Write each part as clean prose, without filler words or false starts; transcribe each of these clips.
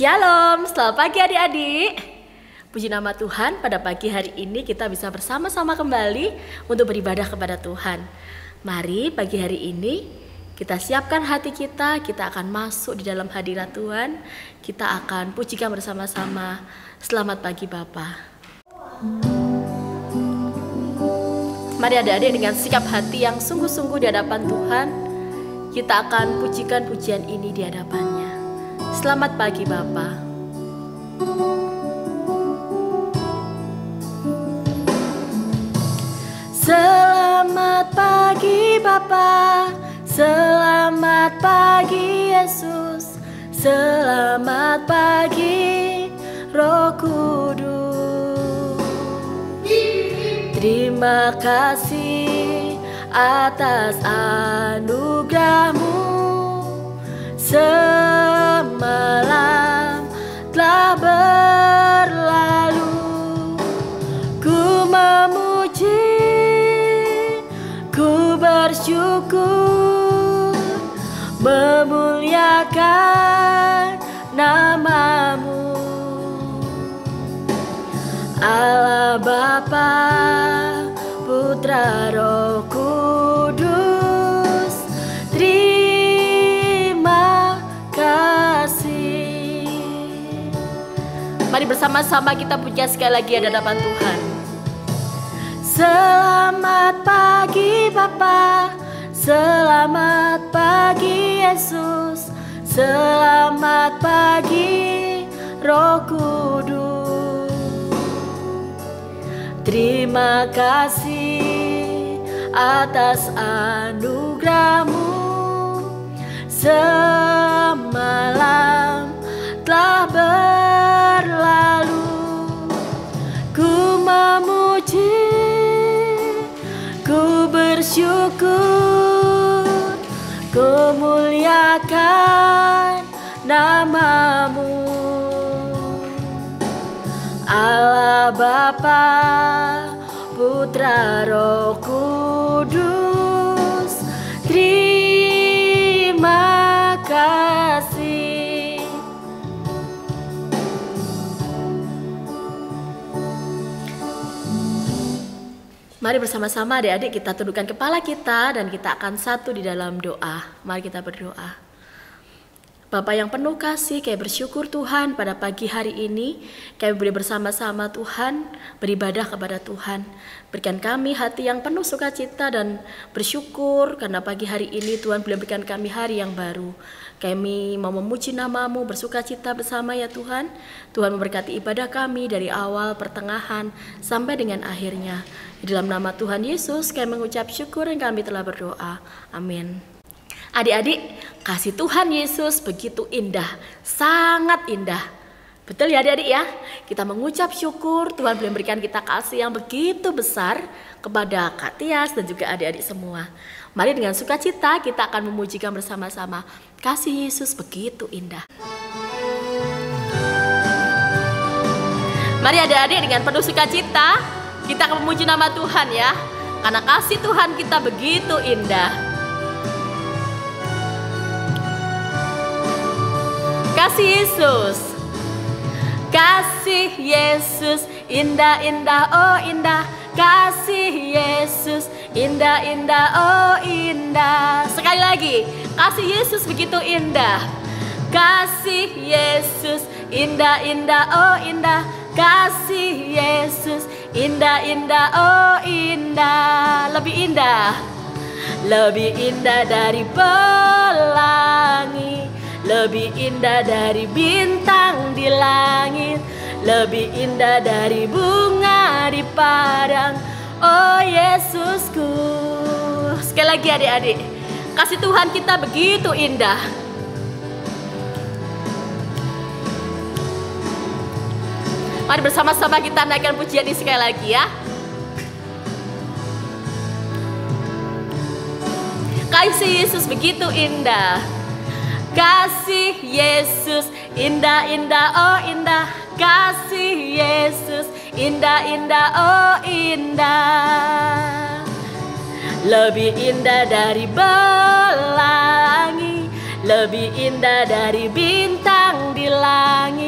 Shalom, selamat pagi adik-adik. Puji nama Tuhan, pada pagi hari ini kita bisa bersama-sama kembali untuk beribadah kepada Tuhan. Mari pagi hari ini kita siapkan hati kita akan masuk di dalam hadirat Tuhan. Kita akan pujikan bersama-sama. Selamat pagi Bapa. Mari adik-adik dengan sikap hati yang sungguh-sungguh di hadapan Tuhan, kita akan pujikan pujian ini di hadapannya. Selamat pagi Bapa. Selamat pagi Bapa, selamat pagi Yesus, selamat pagi Roh Kudus. Terima kasih atas anugerah-Mu. Semalam telah berlalu, ku memuji, ku bersyukur, memuliakan nama-Mu. Allah Bapa, Putra, Roh Kudus, terima kasih. Mari bersama-sama kita puja sekali lagi di hadapan Tuhan. Selamat pagi Bapa, selamat pagi Yesus, selamat pagi Roh Kudus. Terima kasih atas anugerah-Mu. Semalam telah berlalu, ku memuji, ku bersyukur, ku muliakan nama-Mu. Allah Bapa, Putra, Roh Kudus, terima kasih. Mari bersama-sama adik-adik kita tundukkan kepala kita dan kita akan satu di dalam doa. Mari kita berdoa. Bapa yang penuh kasih, kami bersyukur Tuhan pada pagi hari ini kami boleh bersama-sama Tuhan beribadah kepada Tuhan. Berikan kami hati yang penuh sukacita dan bersyukur karena pagi hari ini Tuhan boleh berikan kami hari yang baru. Kami mau memuji nama-Mu, bersukacita bersama ya Tuhan. Tuhan memberkati ibadah kami dari awal, pertengahan, sampai dengan akhirnya. Di dalam nama Tuhan Yesus kami mengucap syukur dan kami telah berdoa. Amin. Adik-adik, kasih Tuhan Yesus begitu indah, sangat indah. Betul ya adik-adik ya? Kita mengucap syukur Tuhan boleh memberikan kita kasih yang begitu besar kepada Kak Tias dan juga adik-adik semua. Mari dengan sukacita kita akan memujikan bersama-sama. Kasih Yesus begitu indah. Mari adik-adik dengan penuh sukacita kita akan memuji nama Tuhan ya. Karena kasih Tuhan kita begitu indah. Kasih Yesus, kasih Yesus, indah-indah, oh indah. Kasih Yesus, indah-indah, oh indah. Sekali lagi, kasih Yesus begitu indah. Kasih Yesus, indah-indah, oh indah. Kasih Yesus, indah-indah, oh indah. Lebih indah, lebih indah dari pelangi, lebih indah dari bintang di langit, lebih indah dari bunga di padang, oh Yesusku. Sekali lagi adik-adik, kasih Tuhan kita begitu indah. Mari bersama-sama kita naikkan pujian ini sekali lagi ya. Kasih Yesus begitu indah. Kasih Yesus, indah-indah, oh indah. Kasih Yesus, indah-indah, oh indah. Lebih indah dari pelangi, lebih indah dari bintang di langit,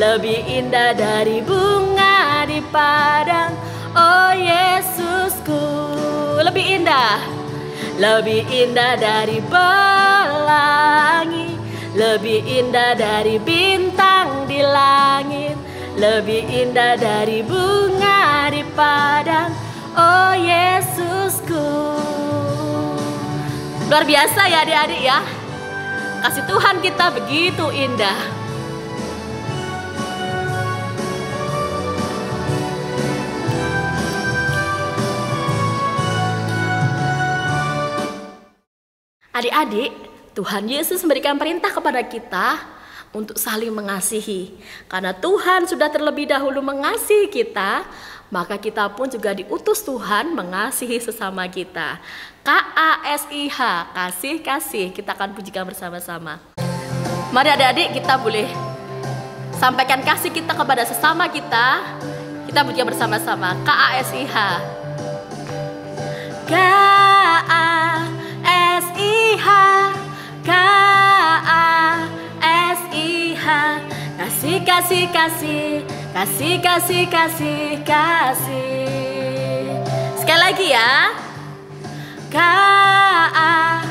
lebih indah dari bunga di padang. Oh Yesusku, lebih indah dari pelangi, lebih indah dari bintang di langit, lebih indah dari bunga di padang. Oh Yesusku. Luar biasa ya adik-adik ya. Kasih Tuhan kita begitu indah. Adik-adik, Tuhan Yesus memberikan perintah kepada kita untuk saling mengasihi. Karena Tuhan sudah terlebih dahulu mengasihi kita, maka kita pun juga diutus Tuhan mengasihi sesama kita. KASIH, kasih-kasih, kita akan pujikan bersama-sama. Mari adik-adik kita boleh sampaikan kasih kita kepada sesama kita. Kita pujikan bersama-sama, KASIH. KASIH, KASIH, kasih, kasih, kasih, kasih, kasih, kasih, kasih. Sekali lagi ya. KASIH,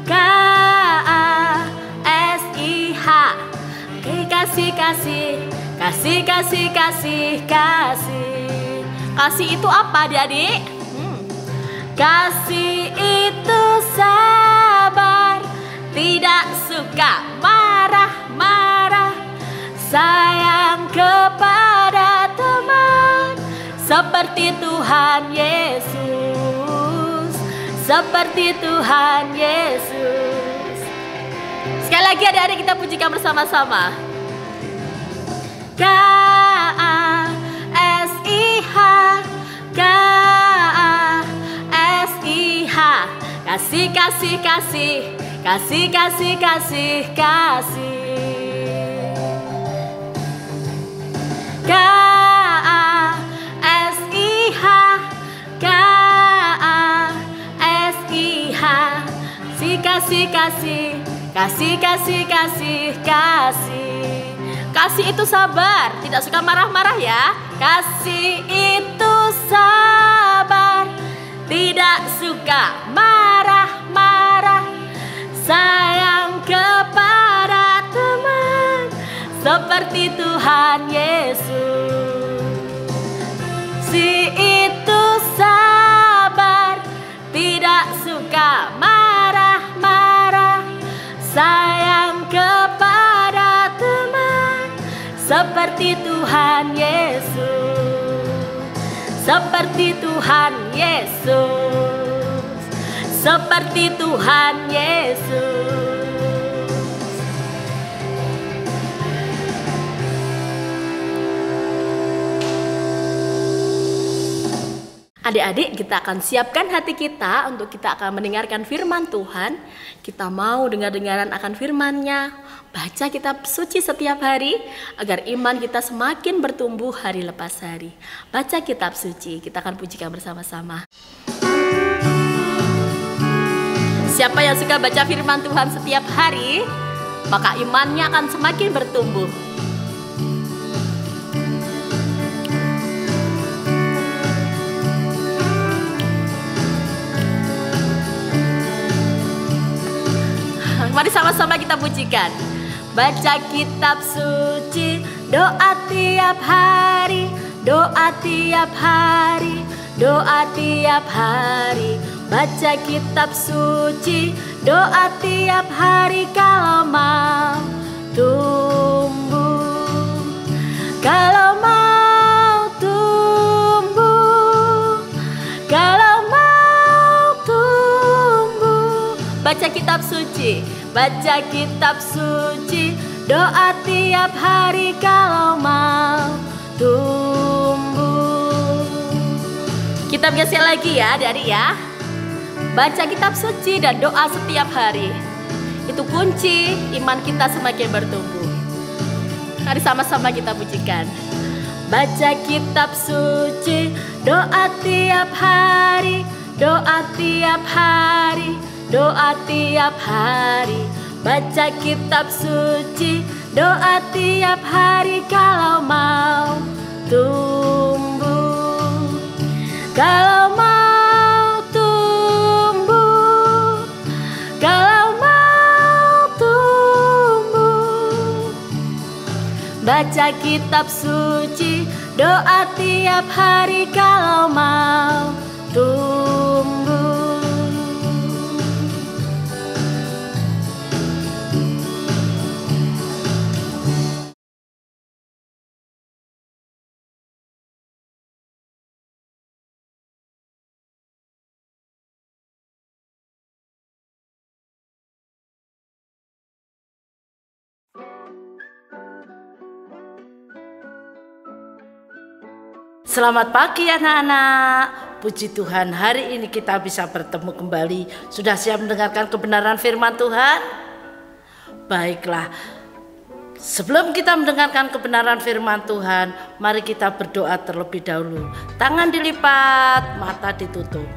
KASIH, kasih, kasih, kasih, kasih, kasih, kasih. Kasih itu apa adik-adik? Kasih itu sabar, tidak suka marah-marah, sayang kepada teman, seperti Tuhan Yesus, seperti Tuhan Yesus. Sekali lagi adik-adik kita pujikan bersama-sama. KASIH, KASIH, kasih, kasih, kasih, kasih, kasih, kasih, kasih. KASIH, KASIH, kasih, kasih, kasih, kasih, kasih, kasih. Kasih itu sabar, tidak suka marah-marah ya. Kasih itu sabar, tidak suka marah-marah, sayang kepada teman, seperti Tuhan Yesus. Si itu sabar, tidak suka marah-marah, sayang kepada teman, seperti Tuhan Yesus, seperti Tuhan Yesus, seperti Tuhan Yesus. Adik-adik, kita akan siapkan hati kita untuk kita akan mendengarkan firman Tuhan. Kita mau dengar-dengaran akan firman-Nya, baca kitab suci setiap hari agar iman kita semakin bertumbuh hari lepas hari. Baca kitab suci, kita akan pujikan bersama-sama. Siapa yang suka baca firman Tuhan setiap hari, maka imannya akan semakin bertumbuh. Mari sama-sama kita pujikan. Baca kitab suci, doa tiap hari, doa tiap hari, doa tiap hari. Baca kitab suci, doa tiap hari kalau mau tumbuh. Kalau mau tumbuh, kalau mau tumbuh. Baca kitab suci, baca kitab suci, doa tiap hari kalau mau tumbuh. Kita biasa lagi ya adik-adik ya. Baca kitab suci dan doa setiap hari, itu kunci iman kita semakin bertumbuh. Mari sama-sama kita pujikan. Baca kitab suci, doa tiap hari, doa tiap hari, doa tiap hari. Baca kitab suci, doa tiap hari kalau mau tumbuh. Kalau mau tumbuh, kalau mau tumbuh. Baca kitab suci, doa tiap hari kalau mau tumbuh. Selamat pagi anak-anak. Puji Tuhan, hari ini kita bisa bertemu kembali. Sudah siap mendengarkan kebenaran firman Tuhan? Baiklah, sebelum kita mendengarkan kebenaran firman Tuhan, mari kita berdoa terlebih dahulu. Tangan dilipat, mata ditutup.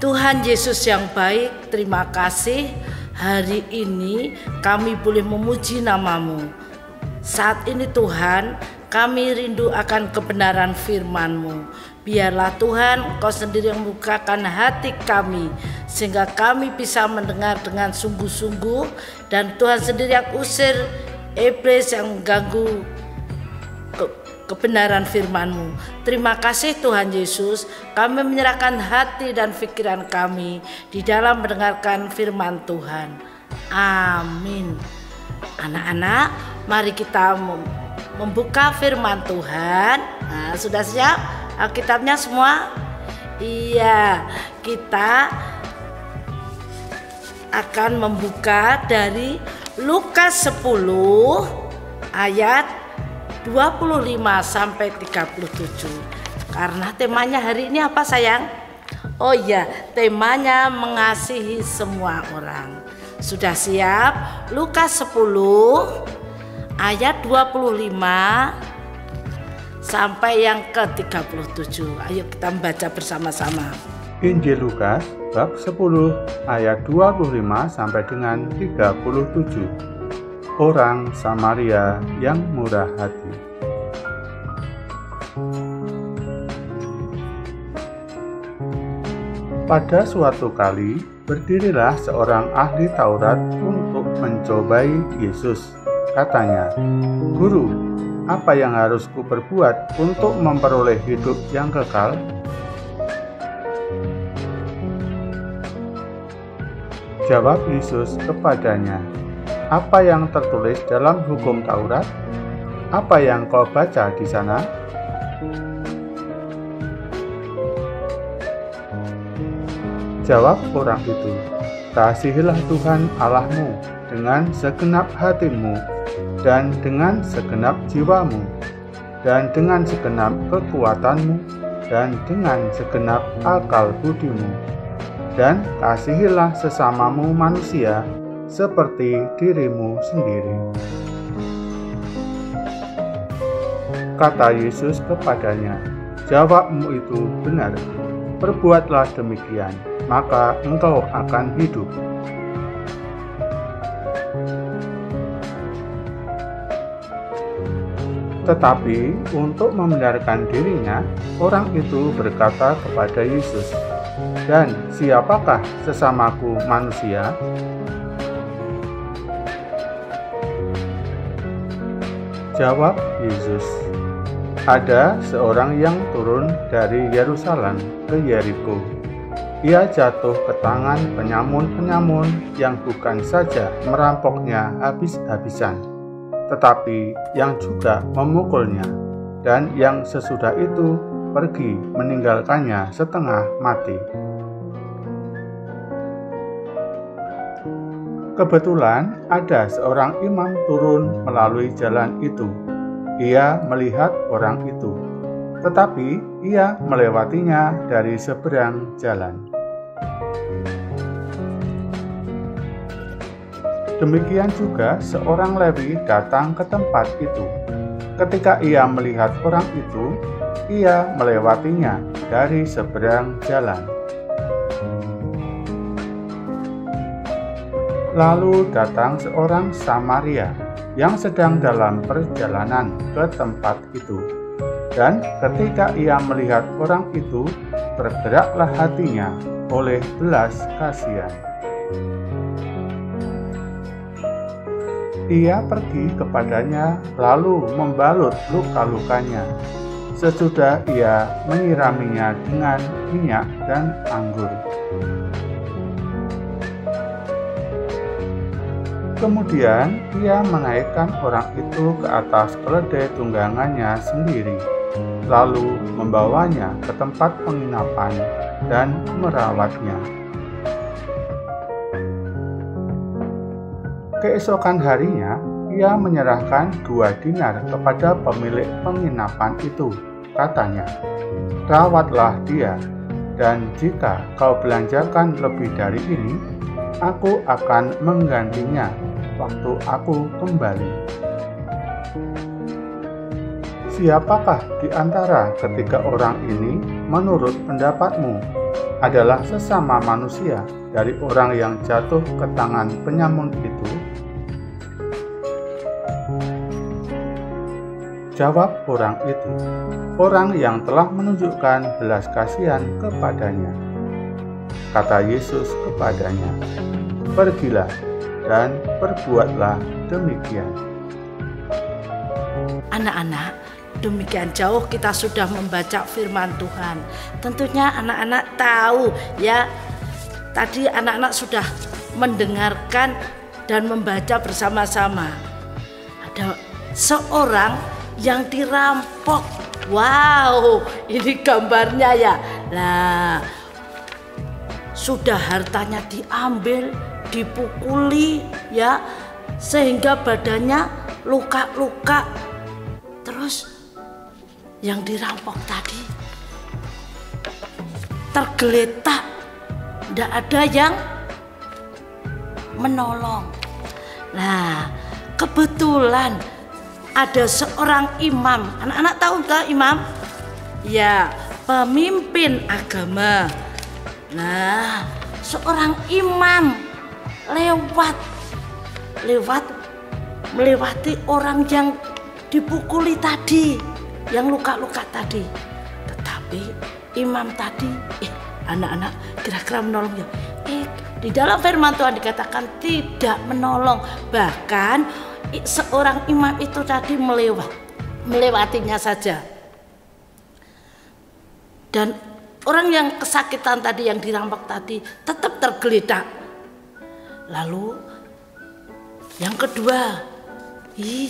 Tuhan Yesus yang baik, terima kasih hari ini kami boleh memuji nama-Mu. Saat ini Tuhan, kami rindu akan kebenaran firman-Mu. Biarlah Tuhan, Engkau sendiri yang membukakan hati kami, sehingga kami bisa mendengar dengan sungguh-sungguh, dan Tuhan sendiri yang usir iblis yang mengganggu kebenaran firman-Mu. Terima kasih Tuhan Yesus, kami menyerahkan hati dan pikiran kami di dalam mendengarkan firman Tuhan. Amin. Anak-anak, mari kita membuka firman Tuhan. Nah, sudah siap Alkitabnya semua? Iya, kita akan membuka dari Lukas 10 ayat 25 sampai 37. Karena temanya hari ini apa sayang? Oh iya, temanya mengasihi semua orang. Sudah siap? Lukas 10 ayat 25 sampai yang ke-37. Ayo kita membaca bersama-sama. Injil Lukas bab 10 ayat 25 sampai dengan 37. Orang Samaria yang murah hati. Pada suatu kali, berdirilah seorang ahli Taurat untuk mencobai Yesus. Katanya, "Guru, apa yang harus kuperbuat untuk memperoleh hidup yang kekal?" Jawab Yesus kepadanya, "Apa yang tertulis dalam hukum Taurat? Apa yang kau baca di sana?" Jawab orang itu, "Kasihilah Tuhan Allahmu dengan segenap hatimu, dan dengan segenap jiwamu, dan dengan segenap kekuatanmu, dan dengan segenap akal budimu. Dan kasihilah sesamamu manusia seperti dirimu sendiri." Kata Yesus kepadanya, "Jawabmu itu benar. Perbuatlah demikian, maka engkau akan hidup." Tetapi untuk membenarkan dirinya, orang itu berkata kepada Yesus, "Dan siapakah sesamaku manusia?" Jawab Yesus, "Ada seorang yang turun dari Yerusalem ke Yeriko. Ia jatuh ke tangan penyamun-penyamun yang bukan saja merampoknya habis-habisan, tetapi yang juga memukulnya, dan yang sesudah itu pergi meninggalkannya setengah mati." Kebetulan ada seorang imam turun melalui jalan itu. Ia melihat orang itu, tetapi ia melewatinya dari seberang jalan. Demikian juga seorang Lewi datang ke tempat itu. Ketika ia melihat orang itu, ia melewatinya dari seberang jalan. Lalu datang seorang Samaria yang sedang dalam perjalanan ke tempat itu. Dan ketika ia melihat orang itu, tergeraklah hatinya oleh belas kasihan. Ia pergi kepadanya lalu membalut luka-lukanya. Sesudah ia menyiraminya dengan minyak dan anggur. Kemudian ia menaikkan orang itu ke atas keledai tunggangannya sendiri, lalu membawanya ke tempat penginapan dan merawatnya. Keesokan harinya, ia menyerahkan 2 dinar kepada pemilik penginapan itu. Katanya, "Rawatlah dia, dan jika kau belanjakan lebih dari ini, aku akan menggantinya waktu aku kembali." Siapakah di antara ketiga orang ini menurut pendapatmu adalah sesama manusia dari orang yang jatuh ke tangan penyamun itu? Jawab orang itu, "Orang yang telah menunjukkan belas kasihan kepadanya." Kata Yesus kepadanya, "Pergilah dan perbuatlah demikian." Anak-anak, demikian jauh kita sudah membaca firman Tuhan. Tentunya anak-anak tahu ya, tadi anak-anak sudah mendengarkan dan membaca bersama-sama. Ada seorang yang dirampok. Wow, ini gambarnya ya. Nah, sudah hartanya diambil, dipukuli ya, sehingga badannya luka-luka. Terus yang dirampok tadi tergeletak, tidak ada yang menolong. Nah, kebetulan ada seorang imam. Anak-anak tahu nggak imam? Ya, pemimpin agama. Nah, seorang imam melewati orang yang dipukuli tadi, yang luka-luka tadi. Tetapi imam tadi, anak-anak kira-kira menolong ya? Di dalam firman Tuhan dikatakan tidak menolong. Bahkan seorang imam itu tadi melewatinya saja. Dan orang yang kesakitan tadi, yang dirampok tadi, tetap tergeletak. Lalu yang kedua,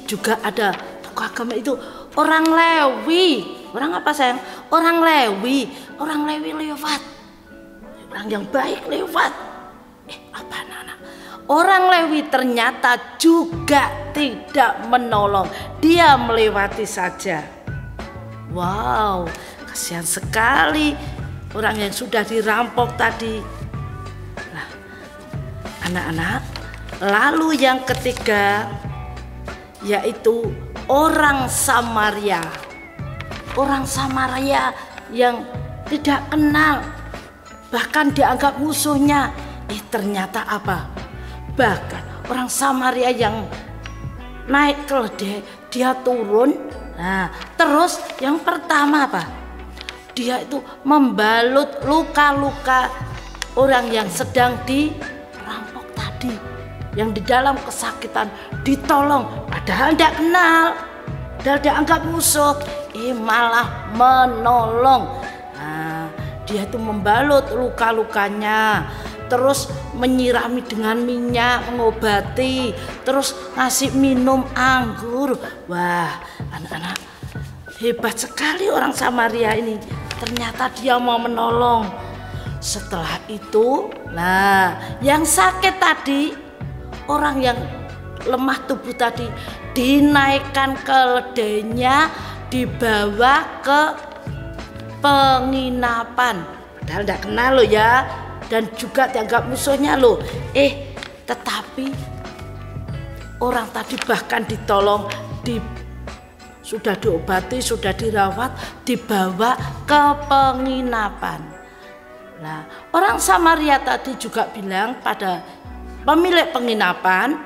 juga ada tokoh agama itu, orang Lewi. Orang apa sayang? Orang Lewi. Orang Lewi lewat. Orang yang baik lewat. Apa anak-anak? Orang Lewi ternyata juga tidak menolong. Dia melewati saja. Wow, kasihan sekali orang yang sudah dirampok tadi. Nah, anak-anak, lalu yang ketiga yaitu orang Samaria. Orang Samaria yang tidak kenal, bahkan dianggap musuhnya. Ternyata apa? Bahkan orang Samaria yang naik keledai, dia turun. Nah, terus yang pertama apa? Dia itu membalut luka-luka orang yang sedang dirampok tadi, yang di dalam kesakitan, ditolong. Padahal tidak kenal, padahal dianggap musuh, malah menolong. Nah, dia itu membalut luka-lukanya, terus menyirami dengan minyak, mengobati, terus ngasih minum anggur. Wah, anak-anak, hebat sekali orang Samaria ini. Ternyata dia mau menolong. Setelah itu, nah, yang sakit tadi, orang yang lemah tubuh tadi, dinaikkan keledainya, dibawa ke penginapan. Padahal tidak kenal loh ya, dan juga dianggap musuhnya loh. Tetapi orang tadi bahkan ditolong, sudah diobati, sudah dirawat, dibawa ke penginapan. Nah, orang Samaria tadi juga bilang pada pemilik penginapan,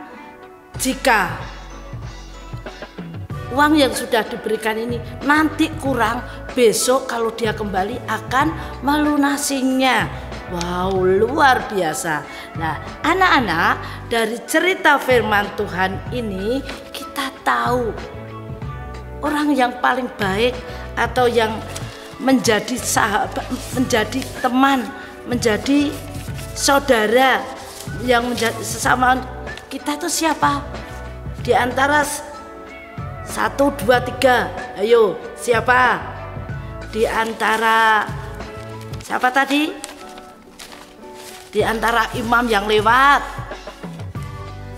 jika uang yang sudah diberikan ini nanti kurang, besok kalau dia kembali akan melunasinya. Wow, luar biasa. Nah, anak-anak, dari cerita firman Tuhan ini kita tahu orang yang paling baik atau yang menjadi sahabat, menjadi teman, menjadi saudara, yang menjadi sesama kita itu siapa? Di antara 1, 2, 3, ayo siapa? Di antara siapa tadi? Di antara imam yang lewat,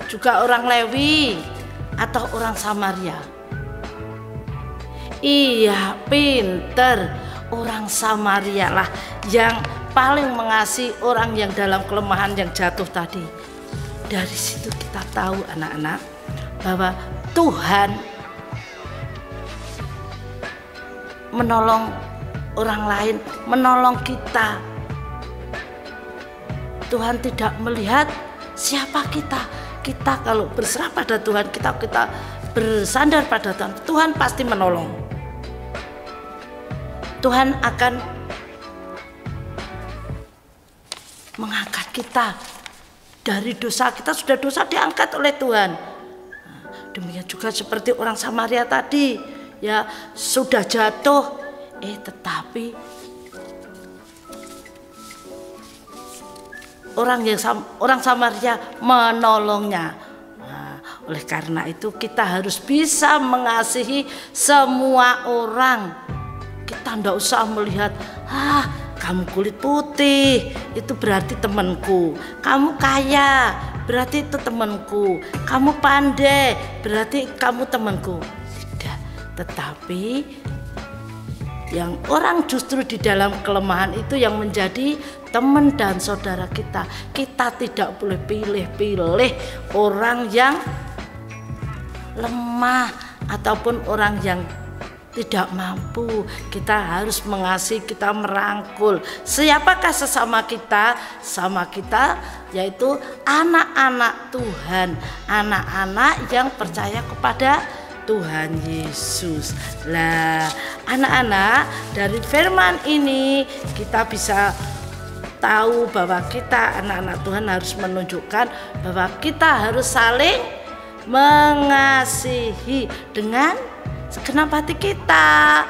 juga orang Lewi, atau orang Samaria? Iya, pinter, orang Samaria lah yang paling mengasihi orang yang dalam kelemahan, yang jatuh tadi. Dari situ kita tahu anak-anak bahwa Tuhan menolong orang lain, menolong kita. Tuhan tidak melihat siapa kita. Kita kalau berserah pada Tuhan, kita bersandar pada Tuhan, Tuhan pasti menolong. Tuhan akan mengangkat kita dari dosa. Kita sudah dosa, diangkat oleh Tuhan. Demikian juga seperti orang Samaria tadi, ya sudah jatuh, tetapi orang Samaria menolongnya. Nah, oleh karena itu kita harus bisa mengasihi semua orang. Kita tidak usah melihat, kamu kulit putih, itu berarti temanku. Kamu kaya, berarti itu temanku. Kamu pandai, berarti kamu temanku. Tidak, tetapi yang orang justru di dalam kelemahan itu yang menjadi teman dan saudara kita. Kita tidak boleh pilih-pilih orang yang lemah ataupun orang yang tidak mampu. Kita harus mengasihi, kita merangkul. Siapakah sesama kita? Sama kita yaitu anak-anak Tuhan, anak-anak yang percaya kepada Tuhan Yesus. Lah, anak-anak, dari firman ini kita bisa tahu bahwa kita anak-anak Tuhan harus menunjukkan bahwa kita harus saling mengasihi dengan segenap hati kita.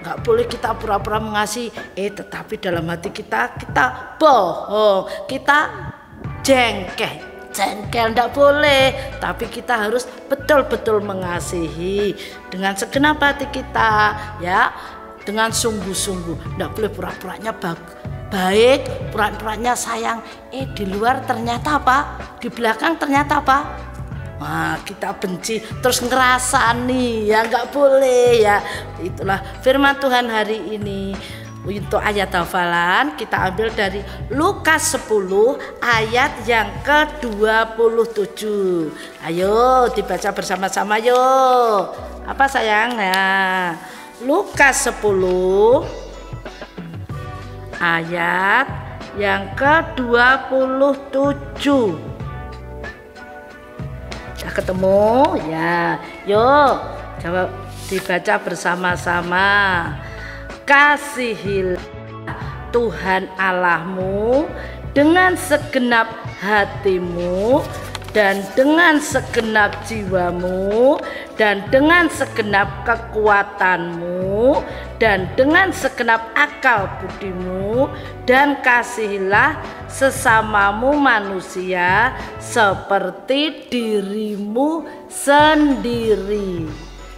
Nggak boleh kita pura-pura mengasihi, tetapi dalam hati kita bohong, kita jengkel, enggak boleh. Tapi kita harus betul-betul mengasihi dengan segenap hati kita, ya, dengan sungguh-sungguh. Enggak boleh pura-puranya baik, pura-puranya sayang, di luar ternyata apa? Di belakang ternyata apa? Wah, kita benci terus ngerasani, ya nggak boleh, ya. Itulah firman Tuhan hari ini. Untuk ayat hafalan kita ambil dari Lukas 10 ayat yang ke-27. Ayo dibaca bersama-sama yuk. Apa sayang? Nah, Lukas 10 ayat yang ke-27. Sudah ketemu? Ya. Yuk, jawab, dibaca bersama-sama. Kasihilah Tuhan Allahmu dengan segenap hatimu dan dengan segenap jiwamu dan dengan segenap kekuatanmu dan dengan segenap akal budimu, dan kasihilah sesamamu manusia seperti dirimu sendiri.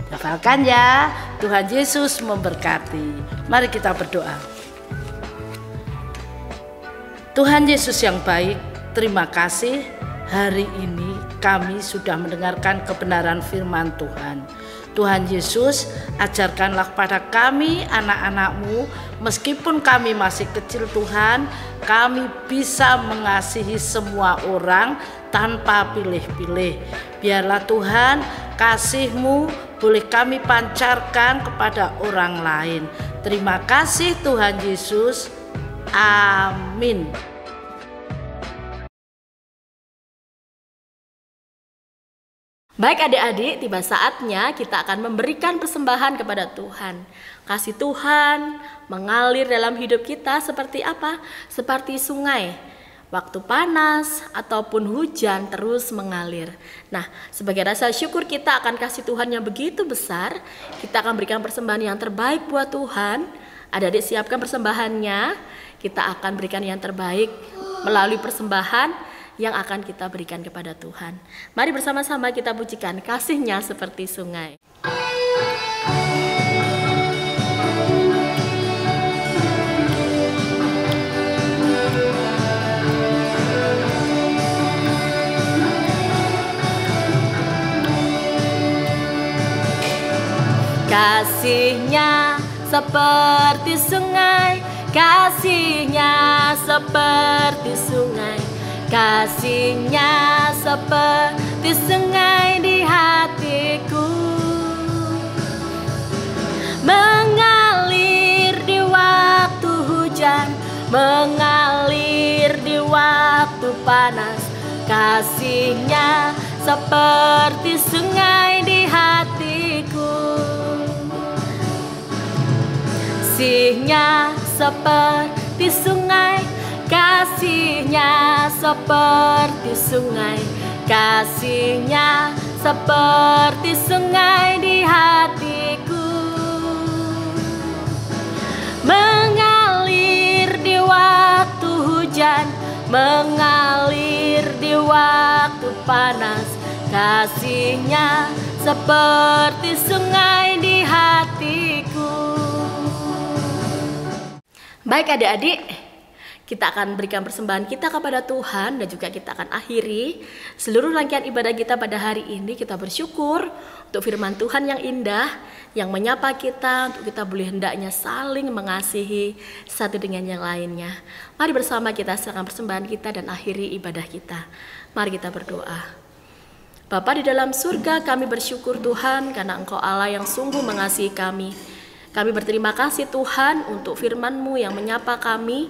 Hafalkan ya. Tuhan Yesus memberkati. Mari kita berdoa. Tuhan Yesus yang baik, terima kasih hari ini kami sudah mendengarkan kebenaran firman Tuhan. Tuhan Yesus, ajarkanlah pada kami anak-anak-Mu, meskipun kami masih kecil Tuhan, kami bisa mengasihi semua orang tanpa pilih-pilih. Biarlah Tuhan, kasih-Mu boleh kami pancarkan kepada orang lain. Terima kasih Tuhan Yesus. Amin. Baik adik-adik, tiba saatnya kita akan memberikan persembahan kepada Tuhan. Kasih Tuhan mengalir dalam hidup kita seperti apa? Seperti sungai. Waktu panas ataupun hujan terus mengalir. Nah, sebagai rasa syukur kita akan kasih Tuhan yang begitu besar, kita akan berikan persembahan yang terbaik buat Tuhan. Adik-adik siapkan persembahannya, kita akan berikan yang terbaik melalui persembahan yang akan kita berikan kepada Tuhan. Mari bersama-sama kita pujikan kasih-Nya seperti sungai. Kasih-Nya seperti sungai, kasih-Nya seperti sungai. Kasih-Nya seperti sungai di hatiku, mengalir di waktu hujan, mengalir di waktu panas. Kasih-Nya seperti sungai di hatiku, kasih-Nya seperti sungai. Kasih-Nya seperti sungai, kasih-Nya seperti sungai di hatiku, mengalir di waktu hujan, mengalir di waktu panas. Kasih-Nya seperti sungai di hatiku. Baik adik-adik, kita akan berikan persembahan kita kepada Tuhan dan juga kita akan akhiri seluruh rangkaian ibadah kita pada hari ini. Kita bersyukur untuk firman Tuhan yang indah yang menyapa kita untuk kita boleh hendaknya saling mengasihi satu dengan yang lainnya. Mari bersama kita serahkan persembahan kita dan akhiri ibadah kita. Mari kita berdoa. Bapa di dalam surga, kami bersyukur Tuhan karena Engkau Allah yang sungguh mengasihi kami. Kami berterima kasih Tuhan untuk firman-Mu yang menyapa kami,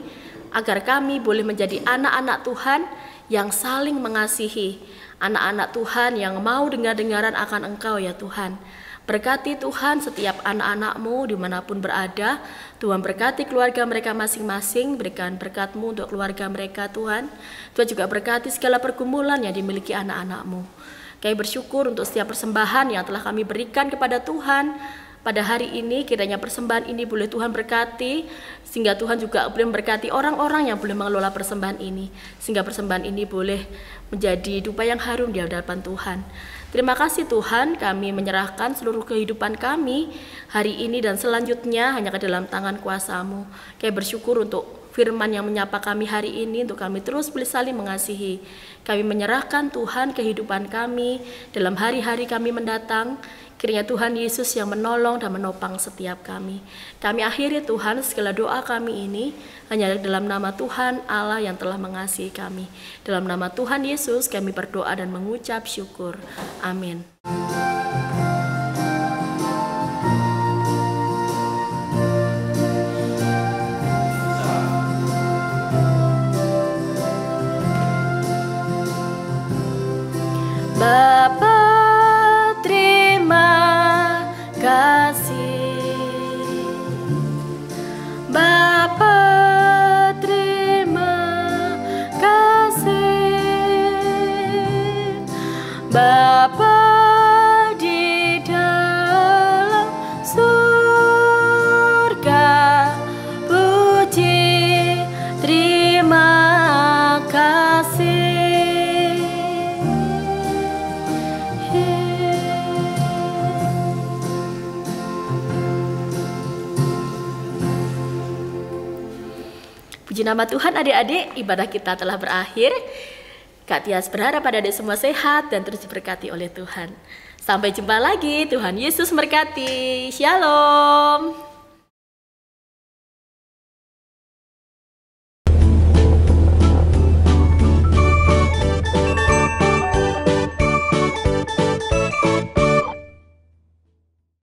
agar kami boleh menjadi anak-anak Tuhan yang saling mengasihi, anak-anak Tuhan yang mau dengar-dengaran akan Engkau ya Tuhan. Berkati Tuhan setiap anak-anak-Mu dimanapun berada. Tuhan berkati keluarga mereka masing-masing, berikan berkat-Mu untuk keluarga mereka Tuhan. Tuhan juga berkati segala pergumulan yang dimiliki anak-anak-Mu. Kami bersyukur untuk setiap persembahan yang telah kami berikan kepada Tuhan pada hari ini. Kiranya persembahan ini boleh Tuhan berkati, sehingga Tuhan juga boleh memberkati orang-orang yang boleh mengelola persembahan ini, sehingga persembahan ini boleh menjadi dupa yang harum di hadapan Tuhan. Terima kasih Tuhan, kami menyerahkan seluruh kehidupan kami hari ini dan selanjutnya hanya ke dalam tangan kuasa-Mu. Kami bersyukur untuk firman yang menyapa kami hari ini, untuk kami terus boleh saling mengasihi. Kami menyerahkan Tuhan kehidupan kami dalam hari-hari kami mendatang. Kiranya Tuhan Yesus yang menolong dan menopang setiap kami. Kami akhiri Tuhan segala doa kami ini hanya dalam nama Tuhan Allah yang telah mengasihi kami. Dalam nama Tuhan Yesus kami berdoa dan mengucap syukur. Amin. Bapa, terima kasih. Bapa, terima kasih. Bapa di dalam surga, puji terima kasih. Puji nama Tuhan adik-adik, ibadah kita telah berakhir. Kak Tias berharap pada adik semua sehat dan terus diberkati oleh Tuhan. Sampai jumpa lagi, Tuhan Yesus memberkati. Shalom.